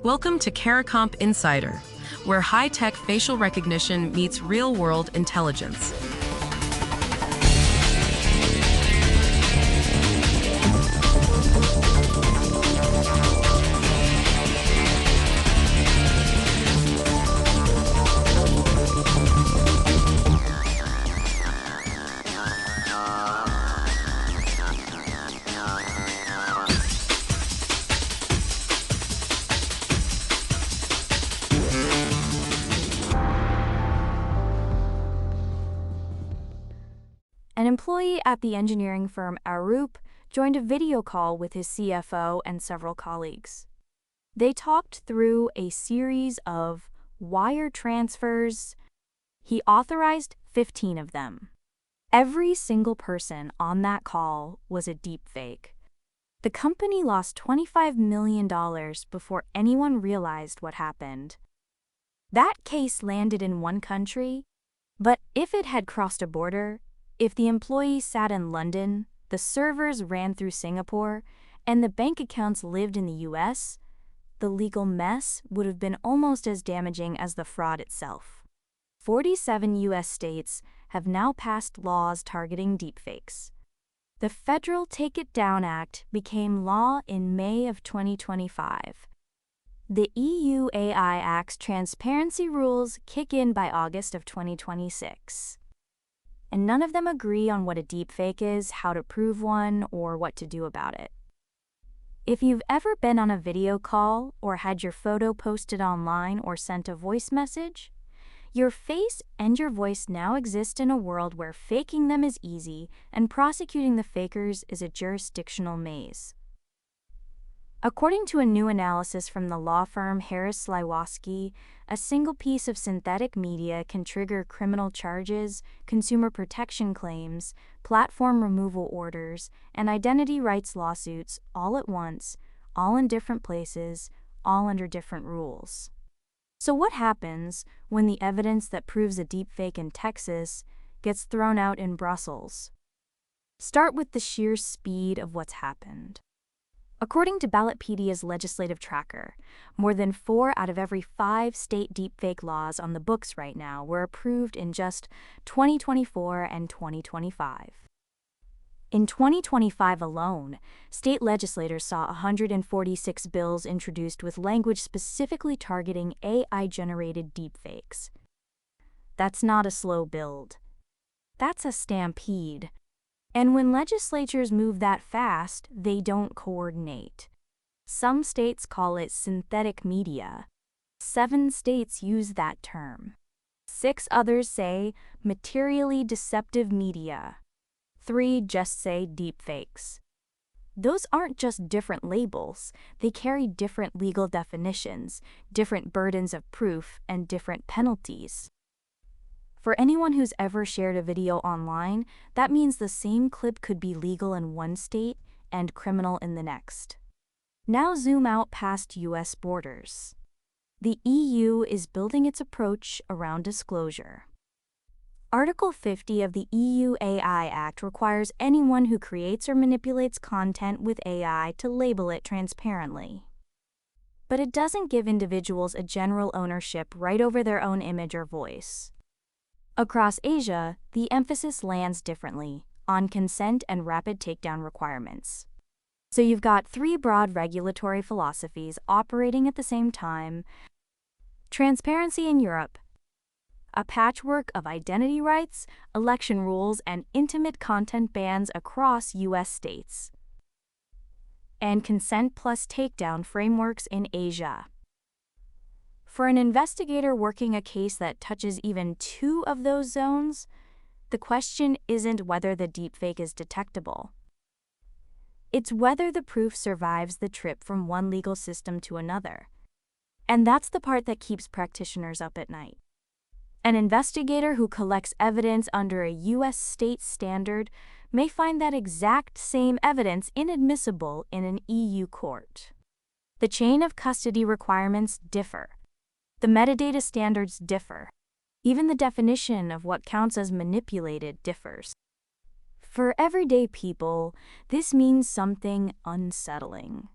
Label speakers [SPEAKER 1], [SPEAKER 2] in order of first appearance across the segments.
[SPEAKER 1] Welcome to CARICOMP Insider, where high-tech facial recognition meets real-world intelligence.
[SPEAKER 2] An employee at the engineering firm Arup joined a video call with his C.F.O. and several colleagues. They talked through a series of wire transfers. He authorized 15 of them. Every single person on that call was a deepfake. The company lost $25 million before anyone realized what happened. That case landed in one country, but if it had crossed a border, if the employee sat in London, the servers ran through Singapore, and the bank accounts lived in the US, the legal mess would have been almost as damaging as the fraud itself. 47 US states have now passed laws targeting deepfakes. The Federal Take It Down Act became law in May of 2025. The EU AI Act's transparency rules kick in by August of 2026. And none of them agree on what a deepfake is, how to prove one, or what to do about it. If you've ever been on a video call or had your photo posted online or sent a voice message, your face and your voice now exist in a world where faking them is easy and prosecuting the fakers is a jurisdictional maze. According to a new analysis from the law firm Harris Sliwowski, a single piece of synthetic media can trigger criminal charges, consumer protection claims, platform removal orders, and identity rights lawsuits all at once, all in different places, all under different rules. So what happens when the evidence that proves a deepfake in Texas gets thrown out in Brussels? Start with the sheer speed of what's happened. According to Ballotpedia's legislative tracker, more than 4 out of every 5 state deepfake laws on the books right now were approved in just 2024 and 2025. In 2025 alone, state legislators saw 146 bills introduced with language specifically targeting AI-generated deepfakes. That's not a slow build. That's a stampede. And when legislatures move that fast, they don't coordinate. Some states call it synthetic media. 7 states use that term. 6 others say materially deceptive media. 3 just say deepfakes. Those aren't just different labels, they carry different legal definitions, different burdens of proof, and different penalties. For anyone who's ever shared a video online, that means the same clip could be legal in one state and criminal in the next. Now zoom out past US borders. The EU is building its approach around disclosure. Article 50 of the EU AI Act requires anyone who creates or manipulates content with AI to label it transparently. But it doesn't give individuals a general ownership right over their own image or voice. Across Asia, the emphasis lands differently, on consent and rapid takedown requirements. So you've got 3 broad regulatory philosophies operating at the same time. Transparency in Europe, a patchwork of identity rights, election rules, and intimate content bans across US states. And consent plus takedown frameworks in Asia. For an investigator working a case that touches even 2 of those zones, the question isn't whether the deepfake is detectable. It's whether the proof survives the trip from one legal system to another. And that's the part that keeps practitioners up at night. An investigator who collects evidence under a US state standard may find that exact same evidence inadmissible in an EU court. The chain of custody requirements differ. The metadata standards differ. Even the definition of what counts as manipulated differs. For everyday people, this means something unsettling.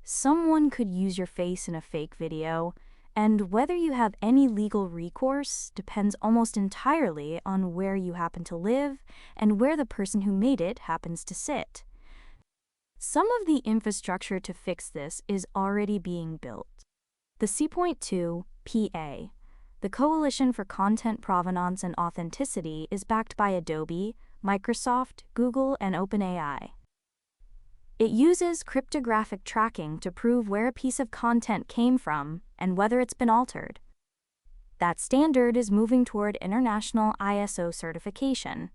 [SPEAKER 2] someone could use your face in a fake video, and whether you have any legal recourse depends almost entirely on where you happen to live and where the person who made it happens to sit. Some of the infrastructure to fix this is already being built. The C.2 PA, the Coalition for Content Provenance and Authenticity, is backed by Adobe, Microsoft, Google, and OpenAI. It uses cryptographic tracking to prove where a piece of content came from and whether it's been altered. That standard is moving toward international ISO certification.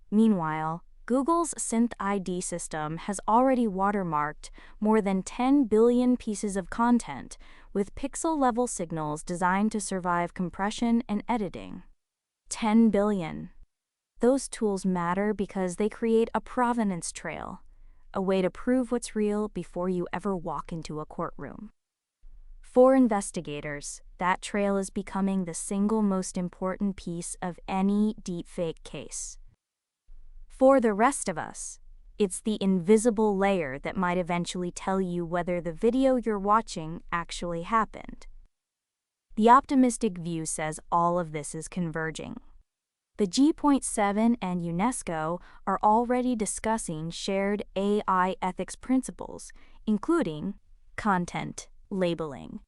[SPEAKER 2] Meanwhile, Google's Synth ID system has already watermarked more than 10 billion pieces of content with pixel-level signals designed to survive compression and editing. 10 billion. Those tools matter because they create a provenance trail, a way to prove what's real before you ever walk into a courtroom. For investigators, that trail is becoming the single most important piece of any deepfake case. For the rest of us, it's the invisible layer that might eventually tell you whether the video you're watching actually happened. The optimistic view says all of this is converging. The G.7 and UNESCO are already discussing shared AI ethics principles, including content labeling.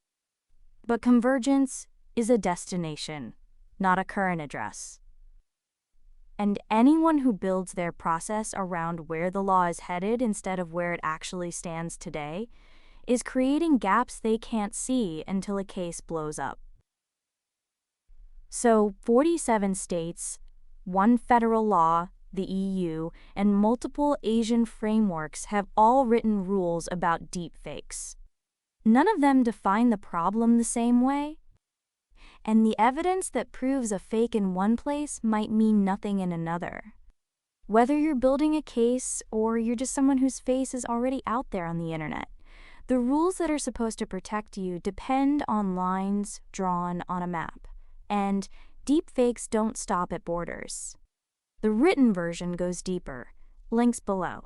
[SPEAKER 2] But convergence is a destination, not a current address. And anyone who builds their process around where the law is headed instead of where it actually stands today is creating gaps they can't see until a case blows up. So, 47 states, one federal law, the EU, and multiple Asian frameworks have all written rules about deepfakes. None of them define the problem the same way. And the evidence that proves a fake in one place might mean nothing in another. Whether you're building a case or you're just someone whose face is already out there on the internet, the rules that are supposed to protect you depend on lines drawn on a map. And deepfakes don't stop at borders. The written version goes deeper. Links below.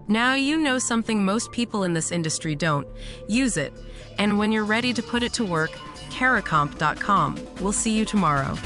[SPEAKER 1] Now you know something most people in this industry don't. Use it. And when you're ready to put it to work, caracomp.com. We'll see you tomorrow.